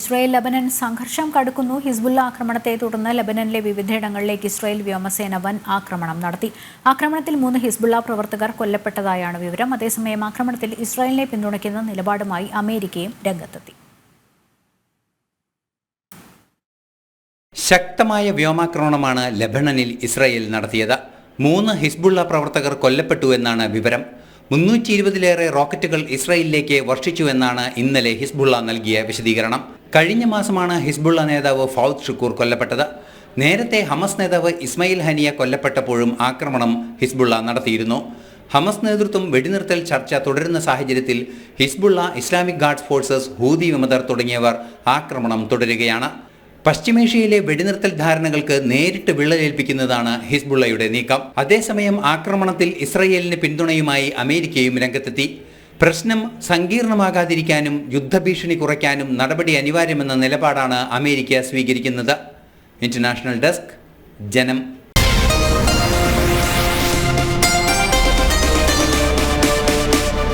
Israel Lebanon സംഘർഷം കടുക്കുന്നു. Hezbollah ആക്രമണത്തെ തുടർന്ന് ലബനനിലെ വിവിധയിടങ്ങളിലേക്ക് ഇസ്രായേൽ വ്യോമസേന വൻ ആക്രമണം നടത്തി. ആക്രമണത്തിൽ 3 ഹിസ്ബുള്ള പ്രവർത്തകർ കൊല്ലപ്പെട്ടതായാണ് വിവരം. അതേസമയം ആക്രമണത്തിൽ ഇസ്രായേലിനെ പിന്തുണയ്ക്കുന്ന നിലപാടുമായി അമേരിക്കയും രംഗത്തെത്തി. ശക്തമായ വ്യോമാക്രമണമാണ് ലബനനിൽ ഇസ്രായേൽ നടത്തിയത്. 3 ഹിസ്ബുള്ള പ്രവർത്തകർ കൊല്ലപ്പെട്ടു എന്നാണ് വിവരം. 320-ലേറെ റോക്കറ്റുകൾ ഇസ്രായേലിലേക്ക് വർഷിച്ചുവെന്നാണ് ഇന്നലെ ഹിസ്ബുള്ള നൽകിയ വിശദീകരണം. കഴിഞ്ഞ മാസമാണ് ഹിസ്ബുള്ള നേതാവ് ഫൗദ് ഷുക്കൂർ കൊല്ലപ്പെട്ടത്. നേരത്തെ ഹമസ് നേതാവ് ഇസ്മായിൽ ഹനിയ കൊല്ലപ്പെട്ടപ്പോഴും ആക്രമണം ഹിസ്ബുള്ള നടത്തിയിരുന്നു. ഹമസ് നേതൃത്വം വെടിനിർത്തൽ ചർച്ച തുടരുന്ന സാഹചര്യത്തിൽ Hezbollah, Islamic Guards Forces, Houthi വിമതർ തുടങ്ങിയവർ ആക്രമണം തുടരുകയാണ്. പശ്ചിമേഷ്യയിലെ വെടിനിർത്തൽ ധാരണകൾക്ക് നേരിട്ട് വിള്ളലേൽപ്പിക്കുന്നതാണ് ഹിസ്ബുള്ളയുടെ നീക്കം. അതേസമയം ആക്രമണത്തിൽ ഇസ്രായേലിന് പിന്തുണയുമായി അമേരിക്കയും രംഗത്തെത്തി. പ്രശ്നം സങ്കീർണമാകാതിരിക്കാനും യുദ്ധഭീഷണി കുറയ്ക്കാനും നടപടി അനിവാര്യമെന്ന നിലപാടാണ് അമേരിക്ക സ്വീകരിക്കുന്നത്. ഇന്റർനാഷണൽ ഡെസ്ക്, ജനം.